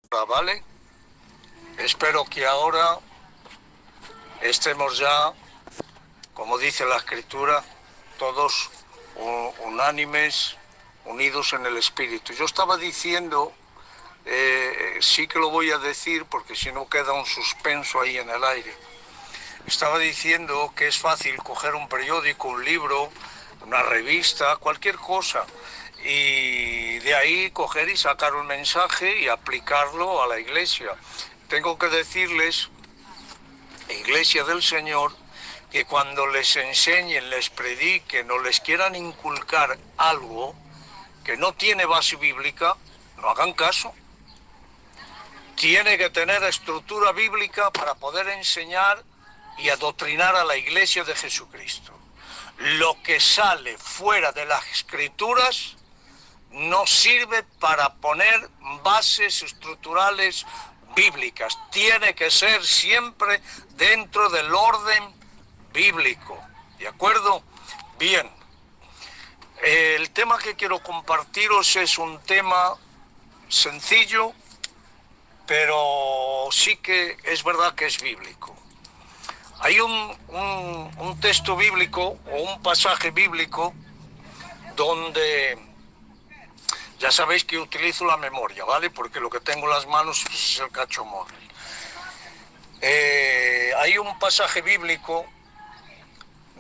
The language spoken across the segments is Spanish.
¿Vale? Espero que ahora estemos ya, como dice la Escritura, todos unánimes, unidos en el Espíritu. Yo estaba diciendo, sí que lo voy a decir porque si no queda un suspenso ahí en el aire. Estaba diciendo que es fácil coger un periódico, un libro, una revista, cualquier cosa, y de ahí coger y sacar un mensaje y aplicarlo a la Iglesia. Tengo que decirles, Iglesia del Señor, que cuando les enseñen, les prediquen o les quieran inculcar algo que no tiene base bíblica, no hagan caso. Tiene que tener estructura bíblica para poder enseñar y adoctrinar a la Iglesia de Jesucristo. Lo que sale fuera de las Escrituras no sirve para poner bases estructurales bíblicas. Tiene que ser siempre dentro del orden bíblico. ¿De acuerdo? Bien. El tema que quiero compartiros es un tema sencillo, pero sí que es verdad que es bíblico. Hay un texto bíblico o un pasaje bíblico donde, ya sabéis que utilizo la memoria, ¿vale? Porque lo que tengo en las manos es el cacho móvil. Hay un pasaje bíblico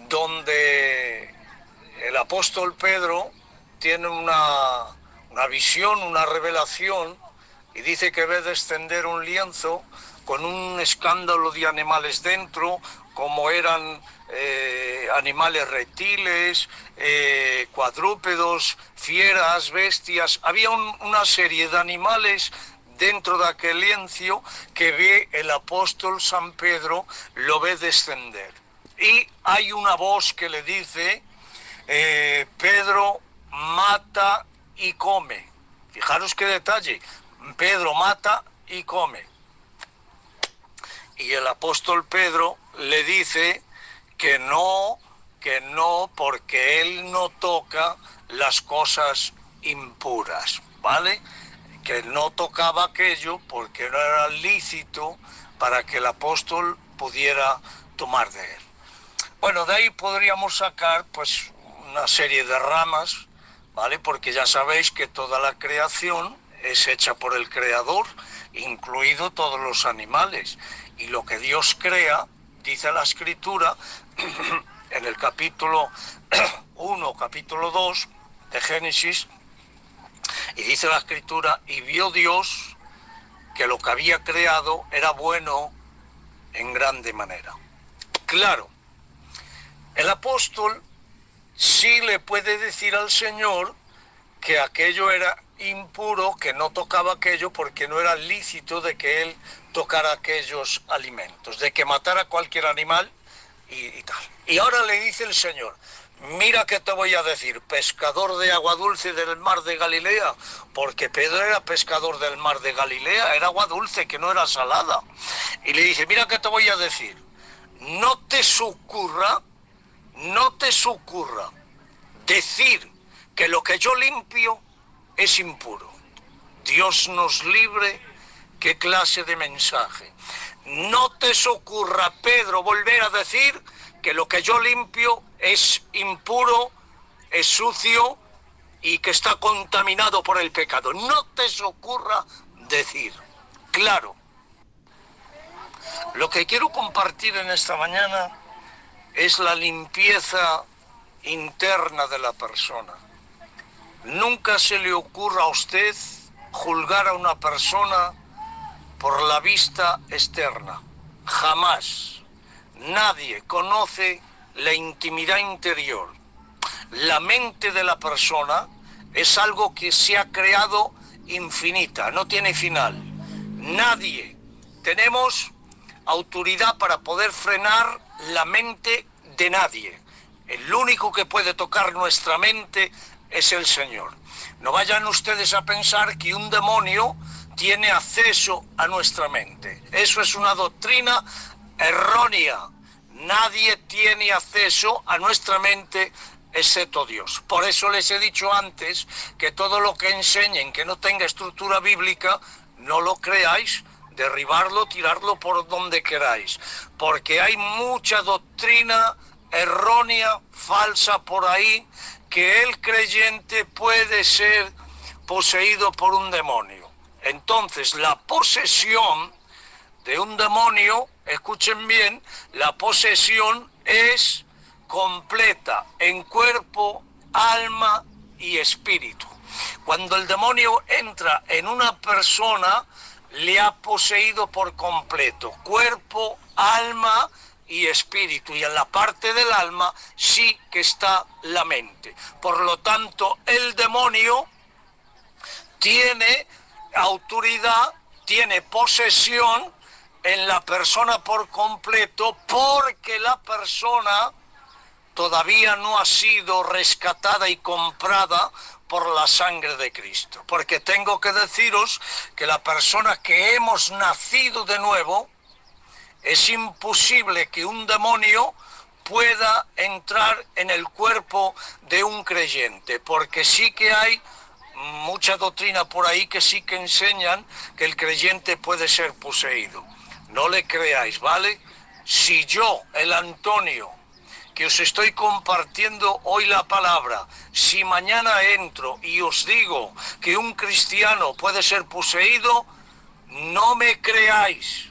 donde el apóstol Pedro tiene una visión, una revelación, y dice que ve descender un lienzo con un escándalo de animales dentro, como eran animales reptiles, cuadrúpedos, fieras, bestias. Había una serie de animales dentro de aquel lienzo que ve el apóstol San Pedro, lo ve descender. Y hay una voz que le dice, Pedro, mata y come. Fijaros qué detalle, Pedro mata y come. Y el apóstol Pedro le dice que no, porque él no toca las cosas impuras, ¿vale? Que no tocaba aquello porque no era lícito para que el apóstol pudiera tomar de él. Bueno, de ahí podríamos sacar pues una serie de ramas, ¿vale? Porque ya sabéis que toda la creación es hecha por el Creador, incluido todos los animales. Y lo que Dios crea, dice la Escritura, en el capítulo 1, capítulo 2 de Génesis, y dice la Escritura, y vio Dios que lo que había creado era bueno en grande manera. Claro, el apóstol sí le puede decir al Señor que aquello era impuro, que no tocaba aquello porque no era lícito de que él tocara aquellos alimentos, de que matara cualquier animal y tal. Y ahora le dice el Señor, mira que te voy a decir, pescador de agua dulce del mar de Galilea, porque Pedro era pescador del mar de Galilea, era agua dulce que no era salada. Y le dice, mira que te voy a decir, no te ocurra decir que lo que yo limpio es impuro. Dios nos libre, qué clase de mensaje. No te ocurra, Pedro, volver a decir que lo que yo limpio es impuro, es sucio y que está contaminado por el pecado. No te ocurra decir. Claro. Lo que quiero compartir en esta mañana es la limpieza interna de la persona. Nunca se le ocurra a usted juzgar a una persona por la vista externa. Jamás. Nadie conoce la intimidad interior. La mente de la persona es algo que se ha creado infinita, no tiene final. Nadie tenemos autoridad para poder frenar la mente de nadie. El único que puede tocar nuestra mente es el Señor. No vayan ustedes a pensar que un demonio tiene acceso a nuestra mente. Eso es una doctrina errónea. Nadie tiene acceso a nuestra mente excepto Dios. Por eso les he dicho antes que todo lo que enseñen que no tenga estructura bíblica no lo creáis, derribarlo, tirarlo por donde queráis, porque hay mucha doctrina errónea, falsa por ahí, que el creyente puede ser poseído por un demonio. Entonces, la posesión de un demonio, escuchen bien, la posesión es completa en cuerpo, alma y espíritu. Cuando el demonio entra en una persona, le ha poseído por completo, cuerpo, alma y espíritu, y en la parte del alma sí que está la mente. Por lo tanto, el demonio tiene autoridad, tiene posesión en la persona por completo, porque la persona todavía no ha sido rescatada y comprada por la sangre de Cristo. Porque tengo que deciros que la persona que hemos nacido de nuevo, es imposible que un demonio pueda entrar en el cuerpo de un creyente, porque sí que hay mucha doctrina por ahí que sí que enseñan que el creyente puede ser poseído. No le creáis, ¿vale? Si yo, el Antonio, que os estoy compartiendo hoy la palabra, si mañana entro y os digo que un cristiano puede ser poseído, no me creáis,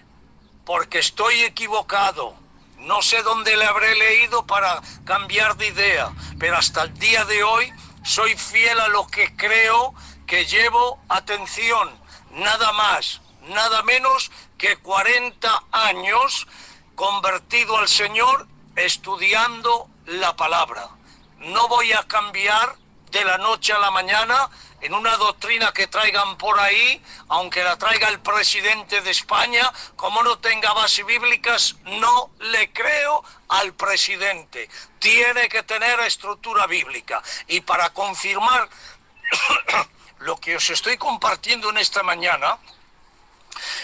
porque estoy equivocado. No sé dónde le habré leído para cambiar de idea, pero hasta el día de hoy soy fiel a lo que creo, que llevo, atención, nada más, nada menos que 40 años convertido al Señor, estudiando la palabra. No voy a cambiar de la noche a la mañana en una doctrina que traigan por ahí, aunque la traiga el presidente de España, como no tenga bases bíblicas, no le creo al presidente. Tiene que tener estructura bíblica. Y para confirmar lo que os estoy compartiendo en esta mañana,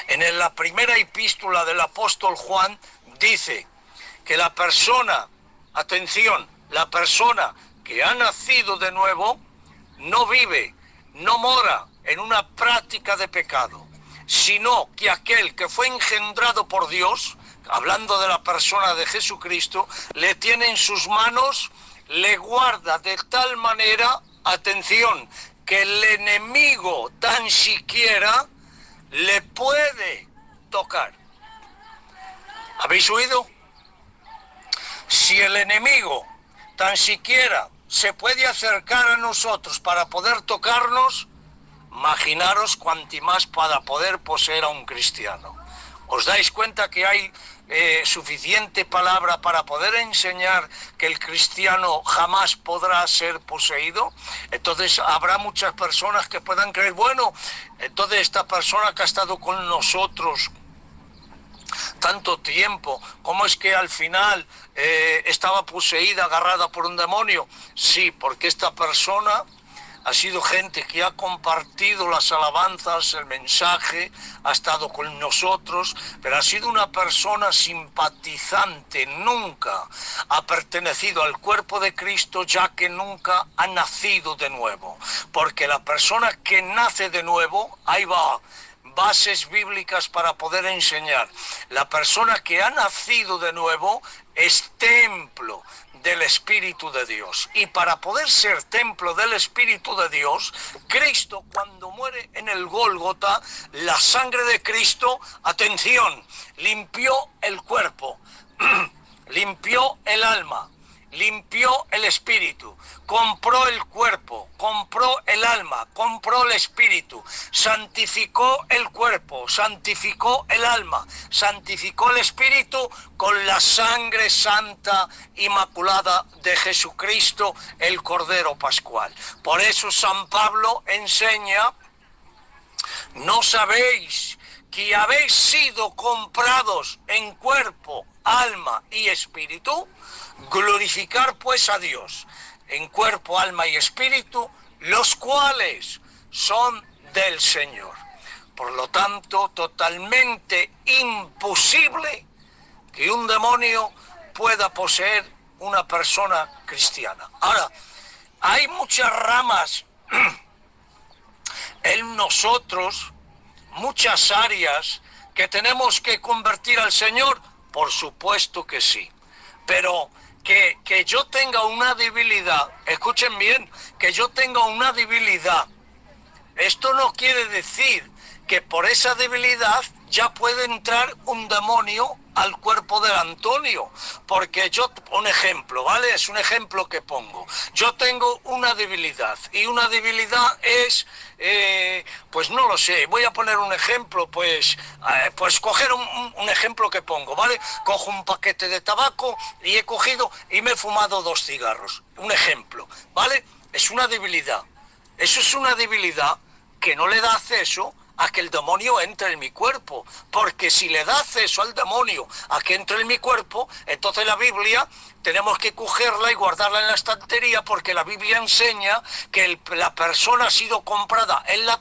en la primera epístola del apóstol Juan dice que la persona, atención, la persona que ha nacido de nuevo no vive, no mora en una práctica de pecado, sino que aquel que fue engendrado por Dios, hablando de la persona de Jesucristo, le tiene en sus manos, le guarda de tal manera, atención, que el enemigo tan siquiera le puede tocar. ¿Habéis oído? Si el enemigo tan siquiera se puede acercar a nosotros para poder tocarnos, imaginaros cuanti más para poder poseer a un cristiano. ¿Os dais cuenta que hay suficiente palabra para poder enseñar que el cristiano jamás podrá ser poseído? Entonces habrá muchas personas que puedan creer, bueno, entonces esta persona que ha estado con nosotros tanto tiempo, ¿cómo es que al final estaba poseída, agarrada por un demonio? Sí, porque esta persona ha sido gente que ha compartido las alabanzas, el mensaje, ha estado con nosotros, pero ha sido una persona simpatizante, nunca ha pertenecido al cuerpo de Cristo, ya que nunca ha nacido de nuevo. Porque la persona que nace de nuevo, ahí va, bases bíblicas para poder enseñar. La persona que ha nacido de nuevo es templo del Espíritu de Dios. Y para poder ser templo del Espíritu de Dios, Cristo, cuando muere en el Gólgota, la sangre de Cristo, atención, limpió el cuerpo, limpió el alma, limpió el espíritu, compró el cuerpo, compró el alma, compró el espíritu, santificó el cuerpo, santificó el alma, santificó el espíritu con la sangre santa inmaculada de Jesucristo, el Cordero Pascual. Por eso San Pablo enseña, ¿no sabéis que habéis sido comprados en cuerpo, alma y espíritu? Glorificar pues a Dios en cuerpo, alma y espíritu, los cuales son del Señor. Por lo tanto, totalmente imposible que un demonio pueda poseer una persona cristiana. Ahora, hay muchas ramas en nosotros muchas áreas que tenemos que convertir al Señor? Por supuesto que sí. Pero que yo tenga una debilidad, escuchen bien, que yo tenga una debilidad, esto no quiere decir que por esa debilidad ya puede entrar un demonio al cuerpo del Antonio, porque un ejemplo, ¿vale? Es un ejemplo que pongo. Yo tengo una debilidad, y una debilidad es, pues no lo sé, voy a poner un ejemplo, pues coger un ejemplo que pongo, ¿vale? Cojo un paquete de tabaco y he cogido y me he fumado 2 cigarros, un ejemplo, ¿vale? Es una debilidad. Eso es una debilidad que no le da acceso a que el demonio entre en mi cuerpo, porque si le da acceso al demonio a que entre en mi cuerpo, entonces la Biblia tenemos que cogerla y guardarla en la estantería, porque la Biblia enseña que la persona ha sido comprada en la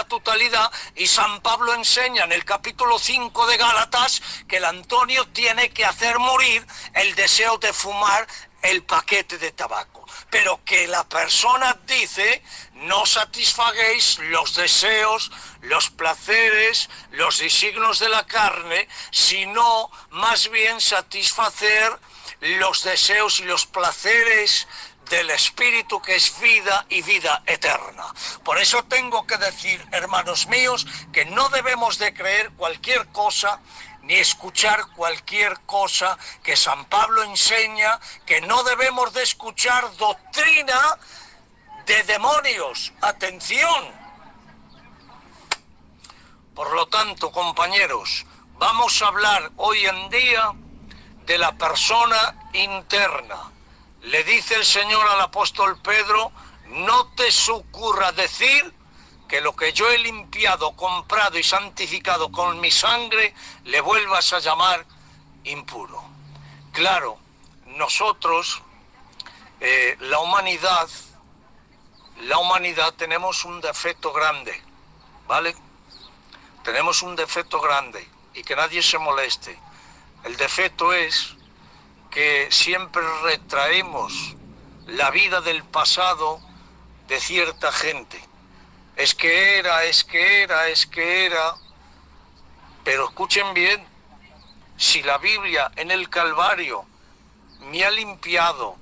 totalidad, y San Pablo enseña en el capítulo 5 de Gálatas que el Antonio tiene que hacer morir el deseo de fumar el paquete de tabaco, pero que la persona dice: no satisfaguéis los deseos, los placeres, los designios de la carne, sino más bien satisfacer los deseos y los placeres del Espíritu, que es vida y vida eterna. Por eso tengo que decir, hermanos míos, que no debemos de creer cualquier cosa ni escuchar cualquier cosa que San Pablo enseña, que no debemos de escuchar doctrina de demonios. ¡Atención! Por lo tanto, compañeros, vamos a hablar hoy en día de la persona interna. Le dice el Señor al apóstol Pedro: no te ocurra decir que lo que yo he limpiado, comprado y santificado con mi sangre, le vuelvas a llamar impuro. Claro, nosotros, la humanidad tenemos un defecto grande, ¿vale? Tenemos un defecto grande, y que nadie se moleste. El defecto es que siempre retraemos la vida del pasado de cierta gente. Es que era, pero escuchen bien, si la Biblia en el Calvario me ha limpiado,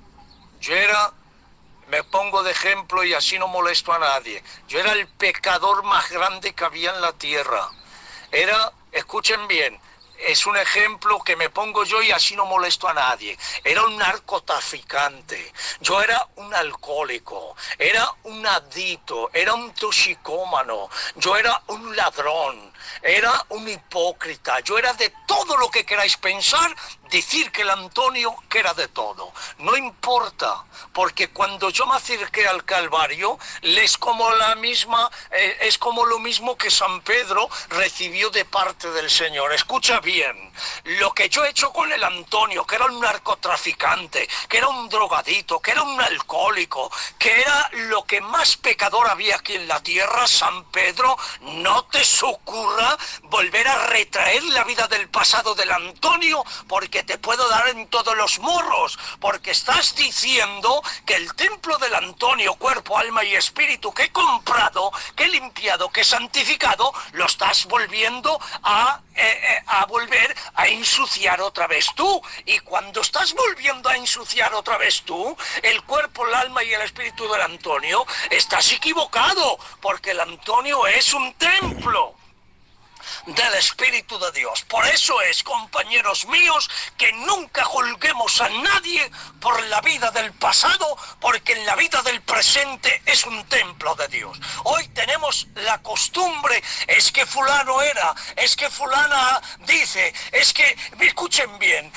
me pongo de ejemplo y así no molesto a nadie, yo era el pecador más grande que había en la tierra, escuchen bien, es un ejemplo que me pongo yo y así no molesto a nadie. Era un narcotraficante, yo era un alcohólico, era un adicto, era un toxicómano, yo era un ladrón, era un hipócrita, yo era de todo lo que queráis pensar, decir que el Antonio que era de todo. No importa, porque cuando yo me acerqué al Calvario, es como lo mismo que San Pedro recibió de parte del Señor. Escucha bien, lo que yo he hecho con el Antonio, que era un narcotraficante, que era un drogadito, que era un alcohólico, que era lo que más pecador había aquí en la tierra, San Pedro, no te ocurra volver a retraer la vida del pasado del Antonio, porque te puedo dar en todos los morros, porque estás diciendo que el templo del Antonio, cuerpo, alma y espíritu, que he comprado, que he limpiado, que he santificado, lo estás volviendo a volver a ensuciar otra vez tú. Y cuando estás volviendo a ensuciar otra vez tú el cuerpo, el alma y el espíritu del Antonio, estás equivocado, porque el Antonio es un templo del Espíritu de Dios. Por eso es, compañeros míos, que nunca juzguemos a nadie por la vida del pasado, porque en la vida del presente es un templo de Dios. Hoy tenemos la costumbre, es que fulano era, es que fulana dice, es que, escuchen bien,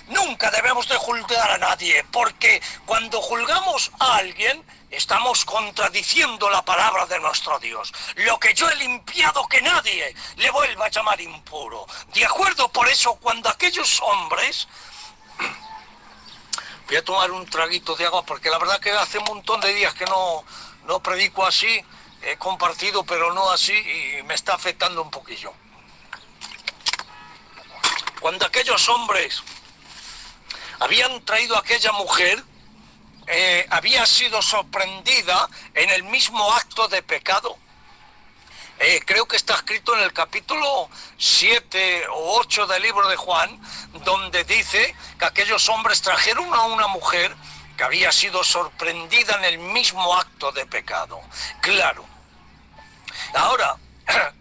nunca debemos de juzgar a nadie, porque cuando juzgamos a alguien, estamos contradiciendo la palabra de nuestro Dios. Lo que yo he limpiado, que nadie le vuelva a llamar impuro. ¿De acuerdo? Por eso, cuando aquellos hombres... Voy a tomar un traguito de agua, porque la verdad que hace un montón de días que no predico así. He compartido, pero no así, y me está afectando un poquillo. Cuando aquellos hombres habían traído a aquella mujer, había sido sorprendida en el mismo acto de pecado. Creo que está escrito en el capítulo 7 o 8 del libro de Juan, donde dice que aquellos hombres trajeron a una mujer que había sido sorprendida en el mismo acto de pecado. Claro. Ahora,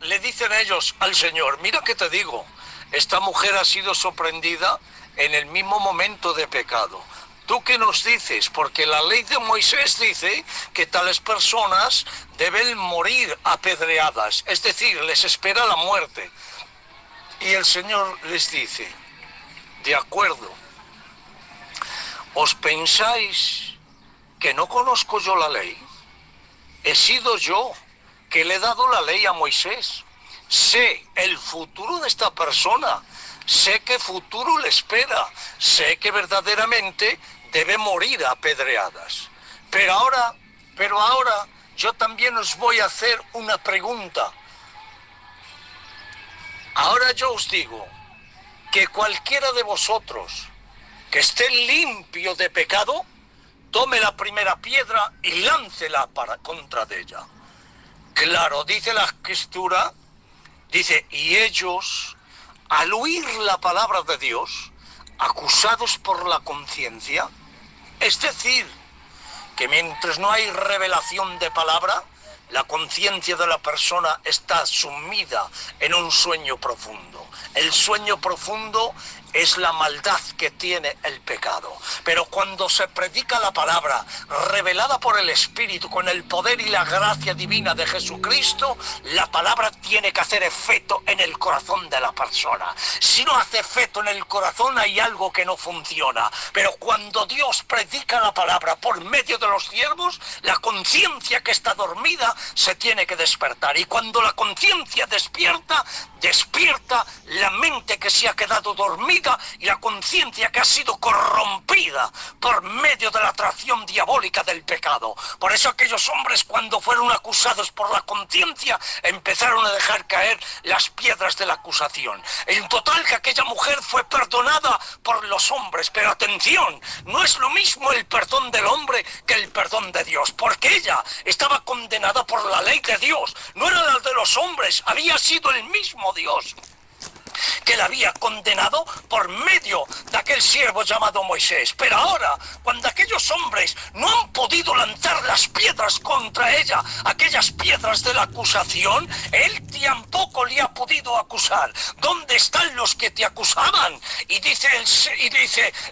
le dicen ellos al Señor, mira que te digo, esta mujer ha sido sorprendida en el mismo momento de pecado. ¿Tú qué nos dices? Porque la ley de Moisés dice que tales personas deben morir apedreadas, es decir, les espera la muerte. Y el Señor les dice, de acuerdo, ¿os pensáis que no conozco yo la ley? He sido yo que le he dado la ley a Moisés. Sé el futuro de esta persona, sé qué futuro le espera, sé que verdaderamente debe morir apedreadas. Pero ahora yo también os voy a hacer una pregunta. Ahora yo os digo que cualquiera de vosotros que esté limpio de pecado, tome la primera piedra y láncela contra de ella. Claro, dice la Escritura, dice, y ellos, al oír la palabra de Dios, acusados por la conciencia, es decir, que mientras no hay revelación de palabra, la conciencia de la persona está sumida en un sueño profundo. El sueño profundo es la maldad que tiene el pecado. Pero cuando se predica la palabra revelada por el Espíritu con el poder y la gracia divina de Jesucristo, la palabra tiene que hacer efecto en el corazón de la persona. Si no hace efecto en el corazón, hay algo que no funciona. Pero cuando Dios predica la palabra por medio de los siervos, la conciencia que está dormida se tiene que despertar. Y cuando la conciencia despierta la mente que se ha quedado dormida y la conciencia que ha sido corrompida por medio de la atracción diabólica del pecado. Por eso aquellos hombres, cuando fueron acusados por la conciencia, empezaron a dejar caer las piedras de la acusación. En total, que aquella mujer fue perdonada por los hombres, pero atención, no es lo mismo el perdón del hombre que el perdón de Dios, porque ella estaba condenada por la ley de Dios, no era la de los hombres, había sido el mismo Dios que la había condenado por medio de aquel siervo llamado Moisés. Pero ahora, cuando aquellos hombres no han podido lanzar las piedras contra ella, aquellas piedras de la acusación, él tampoco le ha podido acusar. ¿Dónde están los que te acusaban? Y dice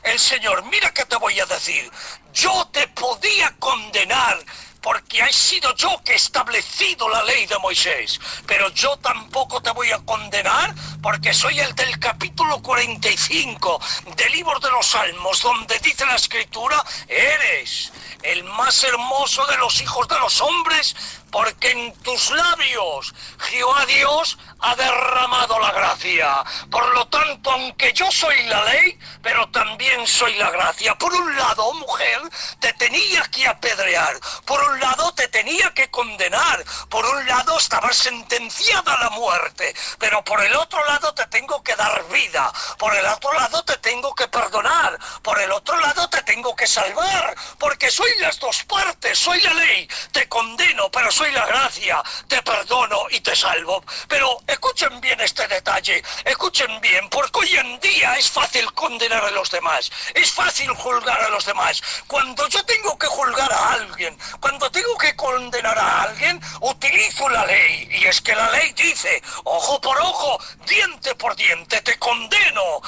el Señor, mira que te voy a decir, yo te podía condenar porque he sido yo que he establecido la ley de Moisés, pero yo tampoco te voy a condenar porque soy el del capítulo 45 del libro de los Salmos, donde dice la Escritura, eres el más hermoso de los hijos de los hombres, porque en tus labios Jehová Dios ha derramado la gracia. Por lo tanto, aunque yo soy la ley, pero también soy la gracia. Por un lado, mujer, te tenía que apedrear. Por un lado, te tenía que condenar. Por un lado, estabas sentenciada a la muerte. Pero por el otro lado, te tengo que dar vida. Por el otro lado, te tengo que perdonar. Por el otro lado, te tengo que salvar. Porque soy las dos partes. Soy la ley. Te condeno, pero soy la gracia. Te perdono y te salvo. Pero escuchen bien este detalle, escuchen bien, porque hoy en día es fácil condenar a los demás, es fácil juzgar a los demás. Cuando yo tengo que juzgar a alguien, cuando tengo que condenar a alguien, utilizo la ley, y es que la ley dice, ojo por ojo, diente por diente, te condeno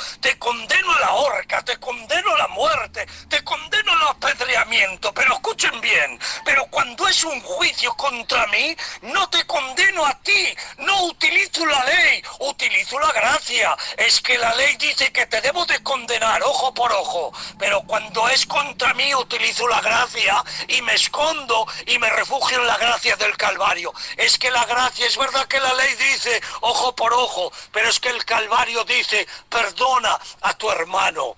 a la horca, te condeno a la muerte, te condeno al apedreamiento, pero escuchen bien, pero cuando es un juicio contra mí, no te condeno a ti, no utilizo la ley, utilizo la gracia. Es que la ley dice que te debo de condenar ojo por ojo, pero cuando es contra mí utilizo la gracia y me escondo y me refugio en la gracia del Calvario. Es que la gracia, es verdad que la ley dice ojo por ojo, pero es que el Calvario dice perdona a tu hermano.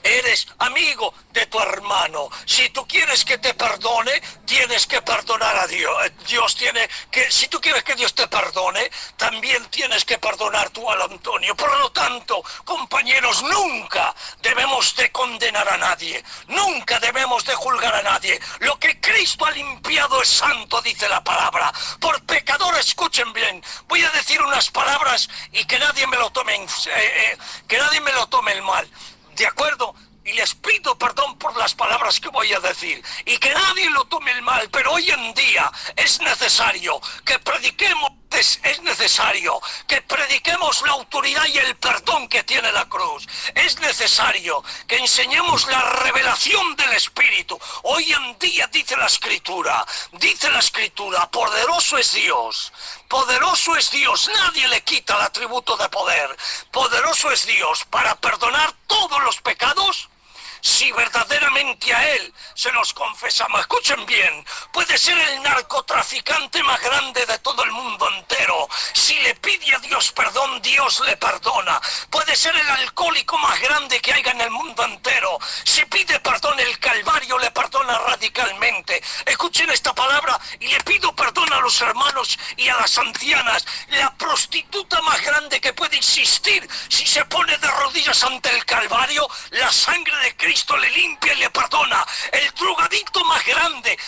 eres amigo de tu hermano. Si tú quieres que te perdone, tienes que perdonar a Dios. Si tú quieres que Dios te perdone, también tienes que perdonar tú al Antonio. Por lo tanto, compañeros, nunca debemos de condenar a nadie, nunca debemos de juzgar a nadie. Lo que Cristo ha limpiado es santo, dice la palabra. Por pecador, escuchen bien, voy a decir unas palabras y que nadie me lo tome el mal, ¿de acuerdo? Y les pido perdón por las palabras que voy a decir, y que nadie lo tome el mal, pero hoy en día es necesario que prediquemos, es necesario que prediquemos la autoridad y el perdón que tiene la cruz. Es necesario que enseñemos la revelación del Espíritu. Hoy en día dice la Escritura, poderoso es Dios. Poderoso es Dios, nadie le quita el atributo de poder. Poderoso es Dios para perdonar todos los pecados, si verdaderamente a Él se nos confesamos. Escuchen bien, puede ser el narcotraficante más grande de todo el mundo entero. Si le pide a Dios perdón, Dios le perdona. Puede ser el alcohólico más grande que haya en el mundo entero. Si pide perdón, el Calvario le perdona radicalmente. Escuchen esta palabra y le pido perdón a los hermanos y a las ancianas. La prostituta más grande que puede existir, si se pone de rodillas ante el Calvario, la sangre de Cristo le limpia y le perdona. El drogadicto más grande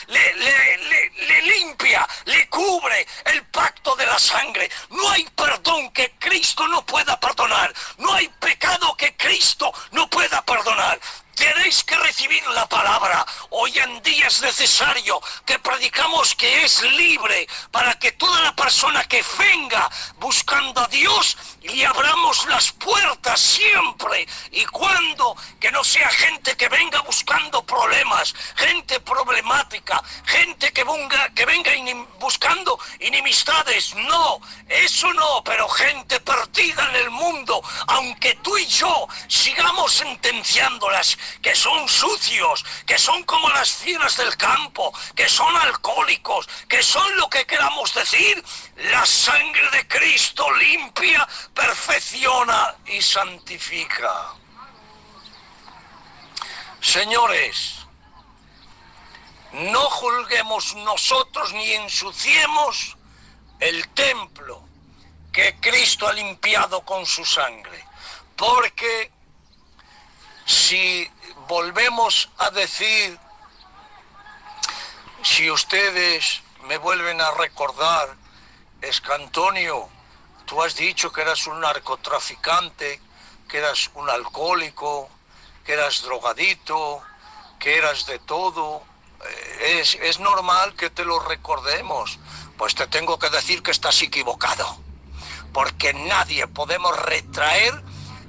le limpia, le cubre el pacto de la sangre. No hay perdón que Cristo no pueda perdonar. No hay pecado que Cristo no pueda perdonar. Tenéis que recibir la palabra. Hoy en día es necesario que predicamos que es libre, para que toda la persona que venga buscando a Dios, le abramos las puertas siempre y cuando, que no sea gente que venga buscando problemas, gente problemática, gente que venga buscando inimistades. No, eso no, pero gente perdida en el mundo, aunque tú y yo sigamos sentenciándolas, que son sucios, que son como las fieras del campo, que son alcohólicos, que son lo que queramos decir, la sangre de Cristo limpia, perfecciona y santifica. Señores, no juzguemos nosotros ni ensuciemos el templo que Cristo ha limpiado con su sangre, porque si volvemos a decir, si ustedes me vuelven a recordar, es que Antonio, tú has dicho que eras un narcotraficante, que eras un alcohólico, que eras drogadito, que eras de todo. Es normal que te lo recordemos. Pues te tengo que decir que estás equivocado, porque nadie podemos retraer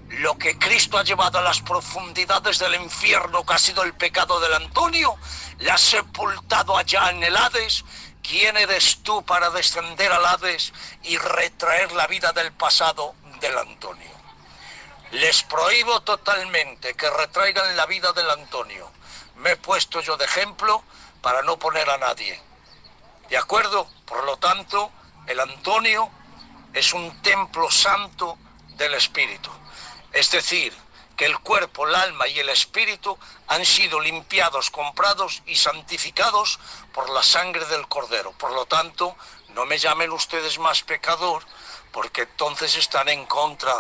lo que Cristo ha llevado a las profundidades del infierno, que ha sido el pecado del Antonio, le ha sepultado allá en el Hades. ¿Quién eres tú para descender al Hades y retraer la vida del pasado del Antonio? Les prohíbo totalmente que retraigan la vida del Antonio. Me he puesto yo de ejemplo para no poner a nadie. ¿De acuerdo? Por lo tanto, el Antonio es un templo santo del Espíritu. Es decir, que el cuerpo, el alma y el espíritu han sido limpiados, comprados y santificados por la sangre del Cordero. Por lo tanto, no me llamen ustedes más pecador, porque entonces están en contra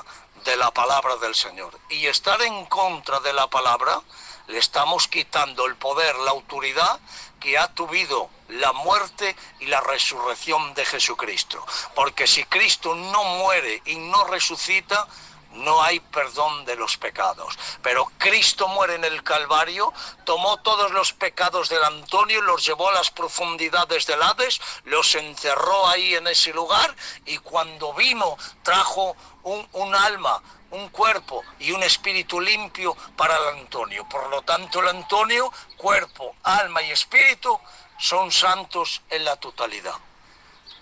de la palabra del Señor. Y estar en contra de la palabra, le estamos quitando el poder, la autoridad que ha tuvido la muerte y la resurrección de Jesucristo. Porque si Cristo no muere y no resucita, no hay perdón de los pecados. Pero Cristo muere en el Calvario, tomó todos los pecados del Antonio, los llevó a las profundidades del Hades, los encerró ahí en ese lugar, y cuando vino trajo un alma, un cuerpo y un espíritu limpio para el Antonio. Por lo tanto, el Antonio, cuerpo, alma y espíritu, son santos en la totalidad.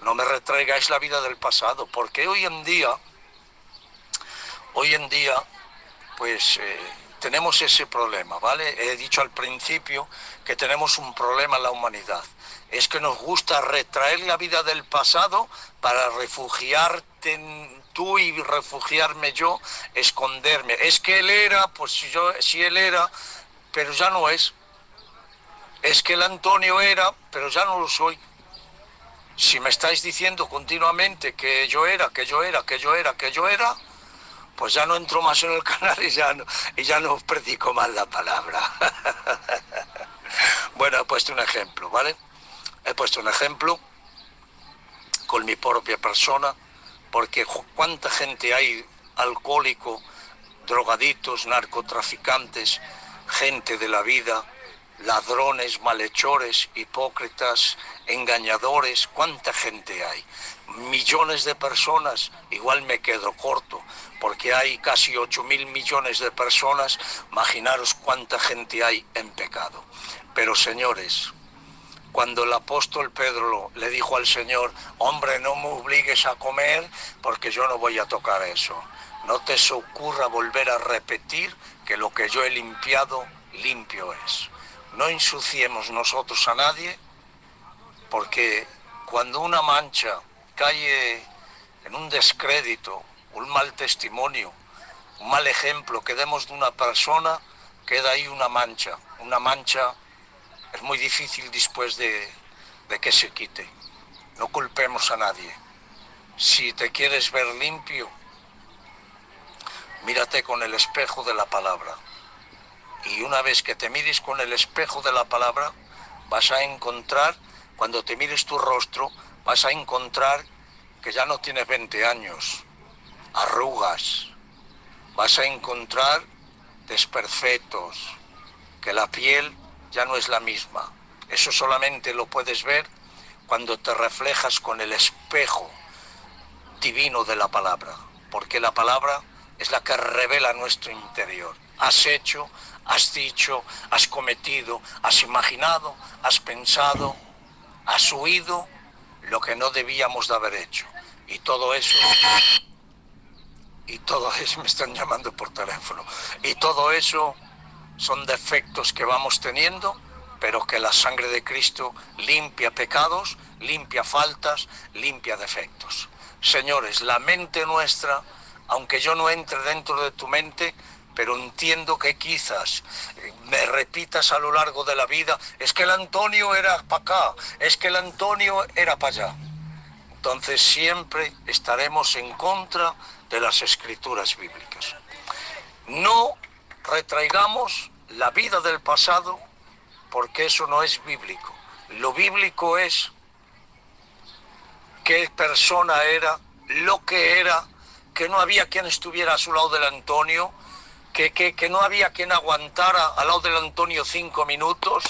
No me retraigáis la vida del pasado, porque hoy en día, pues tenemos ese problema, ¿vale? He dicho al principio que tenemos un problema en la humanidad. Es que nos gusta retraer la vida del pasado para refugiarte en tú y refugiarme yo, esconderme. Es que él era, pues si él era, pero ya no es. Es que el Antonio era, pero ya no lo soy. Si me estáis diciendo continuamente que yo era, pues ya no entro más en el canal y ya no predico más la palabra. Bueno, he puesto un ejemplo, ¿vale? He puesto un ejemplo con mi propia persona, porque cuánta gente hay alcohólico, drogadictos, narcotraficantes, gente de la vida, ladrones, malhechores, hipócritas, engañadores, cuánta gente hay. Millones de personas, igual me quedo corto, porque hay casi 8.000 millones de personas, imaginaros cuánta gente hay en pecado. Pero señores, cuando el apóstol Pedro le dijo al Señor, hombre, no me obligues a comer porque yo no voy a tocar eso. No te se ocurra volver a repetir que lo que yo he limpiado, limpio es. No ensuciemos nosotros a nadie, porque cuando una mancha cae en un descrédito, un mal testimonio, un mal ejemplo que demos de una persona, queda ahí una mancha. Una mancha es muy difícil después de que se quite. No culpemos a nadie. Si te quieres ver limpio, mírate con el espejo de la palabra. Y una vez que te mires con el espejo de la palabra, vas a encontrar, cuando te mires tu rostro, vas a encontrar que ya no tienes 20 años, arrugas, vas a encontrar desperfectos, que la piel ya no es la misma. Eso solamente lo puedes ver cuando te reflejas con el espejo divino de la palabra, porque la palabra es la que revela nuestro interior. Has hecho, has dicho, has cometido, has imaginado, has pensado, has huido lo que no debíamos de haber hecho. Y todo eso, me están llamando por teléfono, y todo eso son defectos que vamos teniendo, pero que la sangre de Cristo limpia pecados, limpia faltas, limpia defectos. Señores, la mente nuestra, aunque yo no entre dentro de tu mente, pero entiendo que quizás me repitas a lo largo de la vida, es que el Antonio era para acá, es que el Antonio era para allá. Entonces siempre estaremos en contra de las escrituras bíblicas. No retraigamos la vida del pasado, porque eso no es bíblico. Lo bíblico es qué persona era, lo que era, que no había quien estuviera a su lado del Antonio, que no había quien aguantara al lado del Antonio 5 minutos,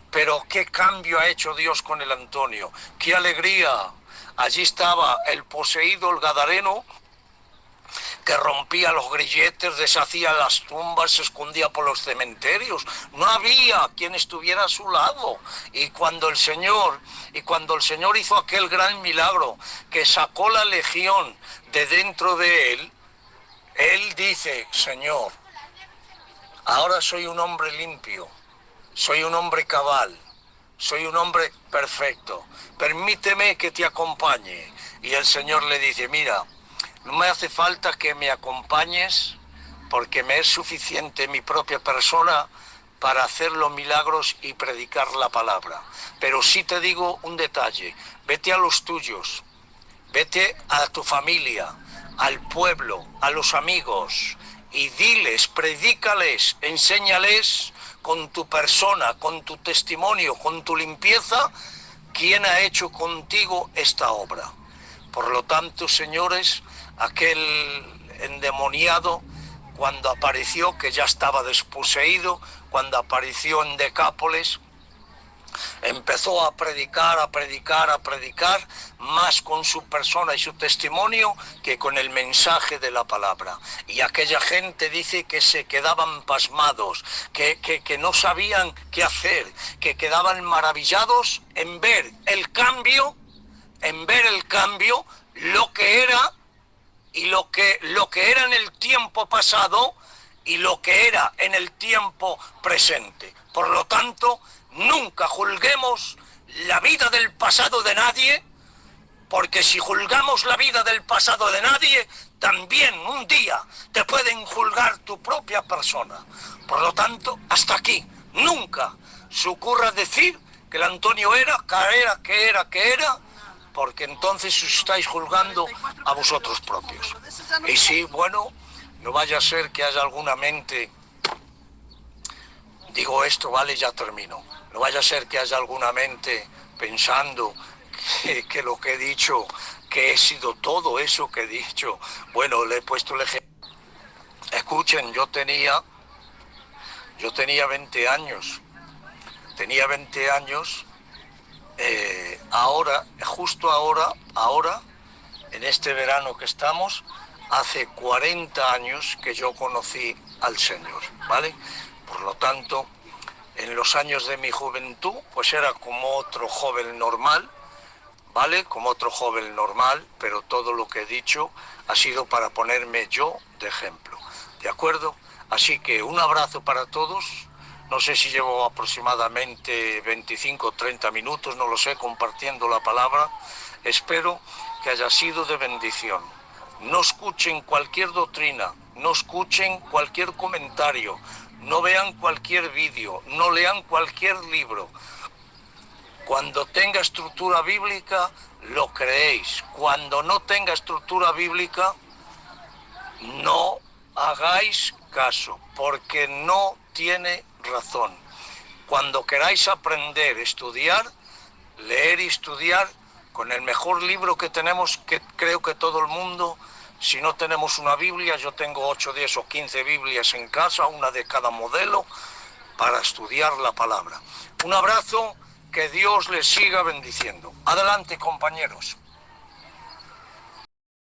pero qué cambio ha hecho Dios con el Antonio, qué alegría. Allí estaba el poseído, el gadareno, que rompía los grilletes, deshacía las tumbas, se escondía por los cementerios. No había quien estuviera a su lado. Y cuando el Señor hizo aquel gran milagro, que sacó la legión de dentro de él, él dice, Señor, ahora soy un hombre limpio, soy un hombre cabal, soy un hombre perfecto, permíteme que te acompañe. Y el Señor le dice, mira, no me hace falta que me acompañes, porque me es suficiente mi propia persona para hacer los milagros y predicar la palabra. Pero sí te digo un detalle, vete a los tuyos, vete a tu familia, al pueblo, a los amigos, y diles, predícales, enséñales con tu persona, con tu testimonio, con tu limpieza, quién ha hecho contigo esta obra. Por lo tanto, señores, aquel endemoniado, cuando apareció, que ya estaba desposeído, cuando apareció en Decápolis, empezó a predicar, más con su persona y su testimonio que con el mensaje de la palabra. Y aquella gente dice que se quedaban pasmados, que no sabían qué hacer, que quedaban maravillados en ver el cambio, lo que era y lo que era en el tiempo pasado y lo que era en el tiempo presente. Por lo tanto, nunca juzguemos la vida del pasado de nadie, porque si juzgamos la vida del pasado de nadie, también un día te pueden juzgar tu propia persona. Por lo tanto, hasta aquí, nunca se ocurra decir que el Antonio era, porque entonces os estáis juzgando a vosotros propios. Y sí, bueno, no vaya a ser que haya alguna mente, digo esto, vale, ya termino, no vaya a ser que haya alguna mente pensando que lo que he dicho, que he sido todo eso que he dicho. Bueno, le he puesto el ejemplo. Escuchen, yo tenía 20 años. Tenía 20 años, justo ahora, en este verano que estamos, hace 40 años que yo conocí al Señor, ¿vale? Por lo tanto, en los años de mi juventud, pues era como otro joven normal, ¿vale? Como otro joven normal, pero todo lo que he dicho ha sido para ponerme yo de ejemplo, ¿de acuerdo? Así que un abrazo para todos. No sé si llevo aproximadamente 25 o 30 minutos, no lo sé, compartiendo la palabra. Espero que haya sido de bendición. No escuchen cualquier doctrina, no escuchen cualquier comentario, no vean cualquier vídeo, no lean cualquier libro. Cuando tenga estructura bíblica, lo creéis. Cuando no tenga estructura bíblica, no hagáis caso, porque no tiene razón. Cuando queráis aprender, estudiar, leer y estudiar con el mejor libro que tenemos, que creo que todo el mundo, si no tenemos una Biblia, yo tengo 8, 10 o 15 Biblias en casa, una de cada modelo, para estudiar la palabra. Un abrazo, que Dios les siga bendiciendo. Adelante, compañeros.